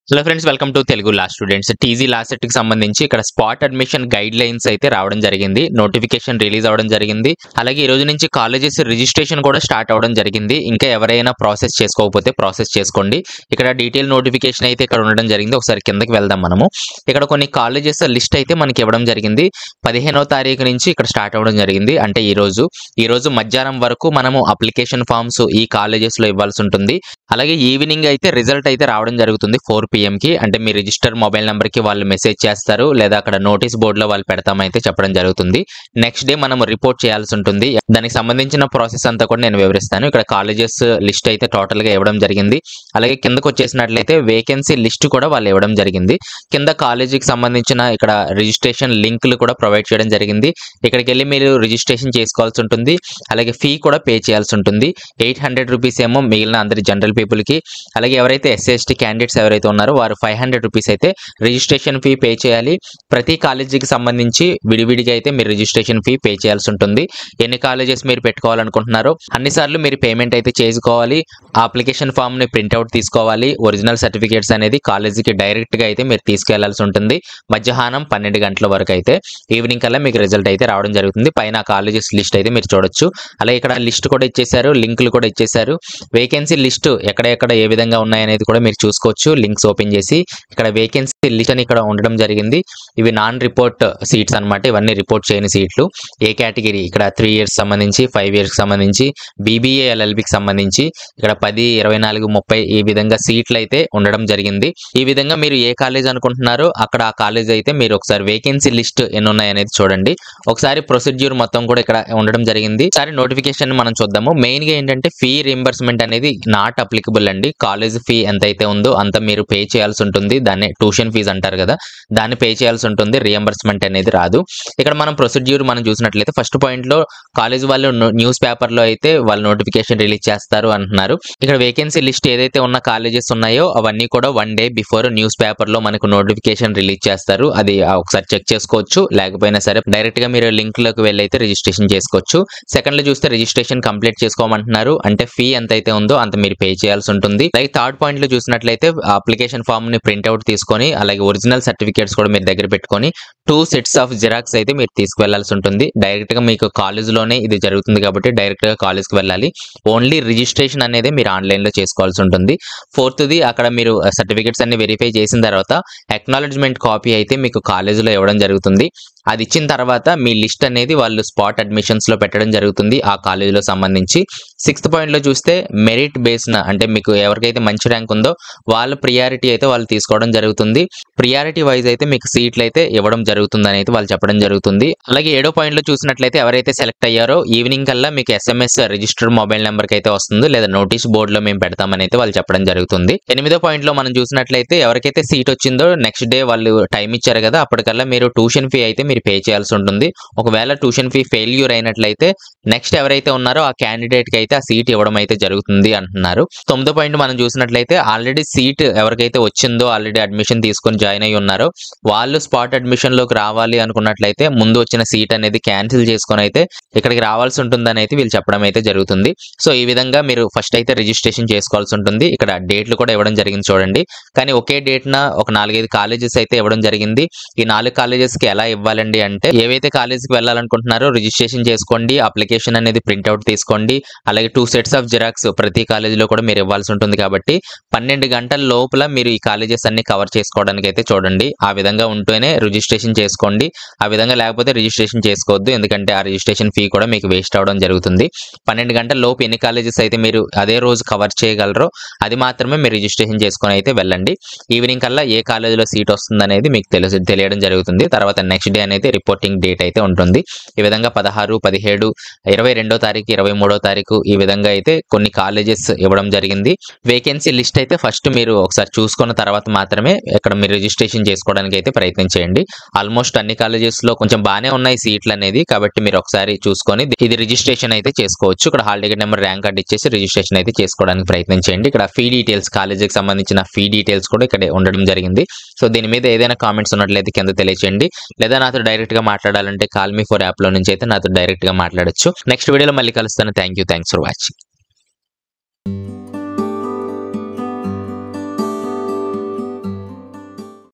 Hello friends, welcome to Telugu law students. TG law set కి సంబంధించి ఇక్కడ స్పాట్ అడ్మిషన్ గైడ్ లైన్స్ అయితే రావడం జరిగింది. నోటిఫికేషన్ రిలీజ్ అవడం జరిగింది. అలాగే ఈ రోజు నుంచి కాలేజెస్ రిజిస్ట్రేషన్ కూడా స్టార్ట్ అవడం జరిగింది. ఇంకా ఎవరైనా ప్రాసెస్ చేసుకోకపోతే ప్రాసెస్ చేసుకోండి. ఇక్కడ డీటెయిల్ నోటిఫికేషన్ అయితే ఇక్కడ ఉండడం జరిగింది. ఒకసారి కిందకి వెళ్దాం మనము. ఇక్కడ కొన్ని కాలేజెస్ లిస్ట్ అయితే మనకి ఇవ్వడం జరిగింది. 15వ తారీఖు నుంచి ఇక్కడ స్టార్ట్ అవడం జరిగింది. అంటే ఈ రోజు మధ్యాహ్నం వరకు మనము అప్లికేషన్ ఫామ్స్ ఈ కాలేజెస్ లో ఇవ్వాల్సి ఉంటుంది. అలాగే ఈవినింగ్ అయితే రిజల్ట్ అయితే రావడం జరుగుతుంది 4 PM కి. అంటే మీ రిజిస్టర్ మొబైల్ నెంబర్ కి వాళ్ళు మెసేజ్ చేస్తారు, లేదా అక్కడ నోటీస్ బోర్డు లో వాళ్ళు పెడతామైతే చెప్పడం జరుగుతుంది. నెక్స్ట్ డే మనం రిపోర్ట్ చేయాల్సి ఉంటుంది. దానికి సంబంధించిన ప్రాసెస్ అంతా కూడా నేను వివరిస్తాను. ఇక్కడ కాలేజెస్ లిస్ట్ అయితే టోటల్ గా ఇవ్వడం జరిగింది. అలాగే కిందకు వచ్చేసినట్లయితే వేకెన్సీ లిస్ట్ కూడా వాళ్ళు ఇవ్వడం జరిగింది. కింద కాలేజీకి సంబంధించిన ఇక్కడ రిజిస్ట్రేషన్ లింకులు కూడా ప్రొవైడ్ చేయడం జరిగింది. ఇక్కడికి వెళ్ళి మీరు రిజిస్ట్రేషన్ చేసుకోవాల్సి ఉంటుంది. అలాగే ఫీ కూడా పే చేయాల్సి ఉంటుంది. 800 రూపీస్ ఏమో మిగిలిన అందరి జనరల్ పీపుల్ కి. అలాగే ఎవరైతే SC/ST క్యాండిడేట్స్ ఎవరైతే ఉన్నారో వారు 500 రూపీస్ అయితే రిజిస్ట్రేషన్ ఫీ పే చేయాలి. ప్రతి కాలేజీకి సంబంధించి విడివిడిగా అయితే మీరు రిజిస్ట్రేషన్ ఫీ పే చేయాల్సి ఉంటుంది. ఎన్ని కాలేజెస్ మీరు పెట్టుకోవాలనుకుంటున్నారో అన్నిసార్లు మీరు పేమెంట్ అయితే చేసుకోవాలి. ఆ అప్లికేషన్ ఫామ్ ని ప్రింట్అవుట్ తీసుకోవాలి. ఒరిజినల్ సర్టిఫికేట్స్ అనేది కాలేజీకి డైరెక్ట్ గా అయితే మీరు తీసుకెళ్లాల్సి ఉంటుంది. మధ్యాహ్నం 12 గంటల వరకు అయితే ఈవినింగ్ కల్లా మీకు రిజల్ట్ అయితే రావడం జరుగుతుంది. పైన కాలేజెస్ లిస్ట్ అయితే మీరు చూడొచ్చు. అలాగే ఇక్కడ లిస్ట్ కూడా ఇచ్చేసారు, లింకులు కూడా ఇచ్చేసారు. వేకెన్సీ లిస్ట్ ఎక్కడెక్కడ ఏ విధంగా ఉన్నాయనేది కూడా మీరు చూసుకోవచ్చు. లింక్స్ ఓపెన్ చేసి ఇక్కడ వేకెన్సీ లిస్ట్ అని ఇక్కడ ఉండడం జరిగింది. ఇవి నాన్ రిపోర్ట్ సీట్స్ అన్నమాట. ఇవన్నీ రిపోర్ట్ చేయని సీట్లు. ఏ కేటగిరీ ఇక్కడ 3 ఇయర్స్ సంబంధించి, 5 ఇయర్స్ సంబంధించి, BBA LLBకి సంబంధించి ఇక్కడ 10, 24, 30 ఈ విధంగా సీట్లు అయితే ఉండడం జరిగింది. ఈ విధంగా మీరు ఏ కాలేజ్ అనుకుంటున్నారో అక్కడ ఆ కాలేజ్ అయితే మీరు ఒకసారి వేకెన్సీ లిస్ట్ ఎన్ని ఉన్నాయనేది చూడండి. ఒకసారి ప్రొసీడ్యూర్ మొత్తం కూడా ఇక్కడ ఉండడం జరిగింది. ఒకసారి నోటిఫికేషన్ మనం చూద్దాము. మెయిన్ గా ఏంటంటే ఫీ రీంబర్స్మెంట్ అనేది నాట్ అప్లికబుల్ అండి. కాలేజ్ ఫీ ఎంతైతే ఉందో అంత మీరు పే చేయాల్సి ఉంటుంది. దాన్ని ట్యూషన్ ఫీజు అంటారు కదా, దాన్ని పే చేయాల్సి ఉంటుంది. రియంబర్స్మెంట్ అనేది రాదు. ఇక్కడ మనం ప్రొసీడ్యూర్ మనం చూసినట్లయితే ఫస్ట్ పాయింట్ లో కాలేజ్ వాళ్ళు న్యూస్ పేపర్ లో అయితే వాళ్ళు నోటిఫికేషన్ రిలీజ్ చేస్తారు అంటున్నారు. ఇక్కడ వేకెన్సీ లిస్ట్ ఏదైతే ఉన్న కాలేజెస్ ఉన్నాయో అవన్నీ కూడా 1 డే బిఫోర్ న్యూస్ పేపర్ లో మనకు నోటిఫికేషన్ రిలీజ్ చేస్తారు. అది ఒకసారి చెక్ చేసుకోవచ్చు. లేకపోయినా సరే డైరెక్ట్ గా మీరు లింక్ లోకి వెళ్ళి అయితే రిజిస్ట్రేషన్ చేసుకోవచ్చు. సెకండ్ లో చూస్తే రిజిస్ట్రేషన్ కంప్లీట్ చేసుకోమంటున్నారు. అంటే ఫీ ఎంతైతే ఉందో అంత మీరు పే చేయాల్సి ఉంటుంది. అలాగే థర్డ్ పాయింట్ లో చూసినట్లయితే అప్లికేషన్ ఫామ్ ని ప్రింట్అవుట్ తీసుకొని అలాగే ఒరిజినల్ సర్టిఫికేట్స్ కూడా మీరు దగ్గర పెట్టుకొని 2 సెట్స్ ఆఫ్ జిరాక్స్ అయితే మీరు తీసుకువెళ్లాల్సి ఉంటుంది. డైరెక్ట్ గా మీకు కాలేజ్ లోనే ఇది జరుగుతుంది కాబట్టి డైరెక్ట్ గా కాలేజ్ కి వెళ్ళాలి. ఓన్లీ రిజిస్ట్రేషన్ అనేది మీరు ఆన్లైన్ లో చేసుకోవాల్సి ఉంటుంది. ఫోర్త్ది అక్కడ మీరు సర్టిఫికేట్స్ అన్ని వెరిఫై చేసిన తర్వాత అక్నాలెడ్జ్మెంట్ కాపీ అయితే మీకు కాలేజీలో ఇవ్వడం జరుగుతుంది. అది ఇచ్చిన తర్వాత మీ లిస్ట్ అనేది వాళ్ళు స్పాట్ అడ్మిషన్స్ లో పెట్టడం జరుగుతుంది ఆ కాలేజీలో సంబంధించి. 6th పాయింట్ లో చూస్తే మెరిట్ బేస్న అంటే మీకు ఎవరికైతే మంచి ర్యాంక్ ఉందో వాళ్ళ ప్రియారిటీ అయితే వాళ్ళు తీసుకోవడం జరుగుతుంది. ప్రియారిటీ వైజ్ అయితే మీకు సీట్లు అయితే ఇవ్వడం జరుగుతుంది అని అయితే వాళ్ళు చెప్పడం జరుగుతుంది. అలాగే 7వ పాయింట్ లో చూసినట్లయితే ఎవరైతే సెలెక్ట్ అయ్యారో ఈవినింగ్ కల్లా మీకు SMS రిజిస్టర్ మొబైల్ నెంబర్ కి అయితే వస్తుంది, లేదా నోటీస్ బోర్డు లో మేము పెడతామని అయితే వాళ్ళు చెప్పడం జరుగుతుంది. 8వ పాయింట్ లో మనం చూసినట్లయితే ఎవరికైతే సీట్ వచ్చిందో నెక్స్ట్ డే వాళ్ళు టైం ఇచ్చారు కదా, అప్పటికల్లా మీరు ట్యూషన్ ఫీ అయితే మీరు పే చేయాల్సి ఉంటుంది. ఒకవేళ ట్యూషన్ ఫీ ఫెయిల్యూర్ అయినట్లయితే నెక్స్ట్ ఎవరైతే ఉన్నారో ఆ క్యాండిడేట్ కి అయితే ఆ సీట్ ఇవ్వడం అయితే జరుగుతుంది అంటున్నారు. 9వ పాయింట్ మనం చూసినట్లయితే ఆల్రెడీ సీట్ ఎవరికైతే వచ్చిందో ఆల్రెడీ అడ్మిషన్ తీసుకొని జాయిన్ అయ్యి ఉన్నారో వాళ్ళు స్పాట్ అడ్మిషన్ లోకి రావాలి అనుకున్నట్లయితే ముందు వచ్చిన సీట్ అనేది క్యాన్సిల్ చేసుకొని అయితే ఇక్కడికి రావాల్సి ఉంటుందని అయితే వీళ్ళు చెప్పడం అయితే జరుగుతుంది. సో ఈ విధంగా మీరు ఫస్ట్ అయితే రిజిస్ట్రేషన్ చేసుకోవాల్సి ఉంటుంది. ఇక్కడ డేట్లు కూడా ఇవ్వడం జరిగింది చూడండి. కానీ ఒకే డేట్ న ఒక 4-5 కాలేజెస్ అయితే ఇవ్వడం జరిగింది. ఈ 4 కాలేజెస్ కి ఎలా ఇవ్వాలండి అంటే ఏవైతే కాలేజీకి వెళ్ళాలనుకుంటున్నారో రిజిస్ట్రేషన్ చేసుకోండి, అప్లికేషన్ అనేది ప్రింట్అవుట్ తీసుకోండి. అలాగే 2 సెట్స్ ఆఫ్ జిరాక్స్ ప్రతి కాలేజీలో కూడా మీరు ఇవ్వాల్సి ఉంటుంది. కాబట్టి 12 గంటల లోపల మీరు ఈ కాలేజెస్ అన్ని కవర్ చేసుకోవడానికి అయితే చూడండి. ఆ విధంగా ఉంటేనే రిజిస్ట్రేషన్ చేసుకోండి. ఆ విధంగా లేకపోతే రిజిస్ట్రేషన్ చేసుకోవద్దు. ఎందుకంటే ఆ రిజిస్ట్రేషన్ ఫీ కూడా మీకు వేస్ట్ అవడం జరుగుతుంది. 12 గంటల లోపు ఎన్ని కాలేజెస్ అయితే మీరు అదే రోజు కవర్ చేయగలరో అది మాత్రమే మీరు రిజిస్ట్రేషన్ చేసుకొని అయితే వెళ్ళండి. ఈవినింగ్ కల్లా ఏ కాలేజీలో సీట్ వస్తుంది అనేది మీకు తెలియడం జరుగుతుంది. తర్వాత నెక్స్ట్ డే అనేది రిపోర్టింగ్ డేట్ అయితే ఉంటుంది. ఈ విధంగా 16, 17, 22వ తారీఖు, 23వ తారీఖు ఈ విధంగా అయితే కొన్ని కాలేజెస్ ఇవ్వడం జరిగింది. వేకెన్సీ లిస్ట్ అయితే ఫస్ట్ మీరు ఒకసారి చూసుకున్న తర్వాత మాత్రమే ఇక్కడ మీరు రిజిస్ట్రేషన్ చేసుకోవడానికి అయితే ప్రయత్నం చేయండి. ఆల్మోస్ట్ అన్ని కాలేజెస్ లో కొంచెం బాగానే ఉన్నాయి సీట్లు అనేది, కాబట్టి మీరు ఒకసారి చూసుకొని ఇది రిజిస్ట్రేషన్ అయితే చేసుకోవచ్చు. ఇక్కడ hall ticket number, rank card ఇచ్చేసి రిజిస్ట్రేషన్ అయితే చేసుకోవడానికి ప్రయత్నం చేయండి. ఇక్కడ ఫీ డీటెయిల్స్, కాలేజీకి సంబంధించిన ఫీ డీటెయిల్స్ కూడా ఇక్కడ ఉండడం జరిగింది. సో దీని మీద ఏదైనా కామెంట్స్ ఉన్నట్లయితే కింద తెలియచేయండి, లేదా నాతో డైరెక్ట్ గా మాట్లాడాలంటే కాల్ మీ ఫర్ యాప్ లో నుంచి అయితే నాతో డైరెక్ట్ గా మాట్లాడొచ్చు. నెక్స్ట్ వీడియోలో మళ్ళీ కలుస్తాను. Thanks for watching.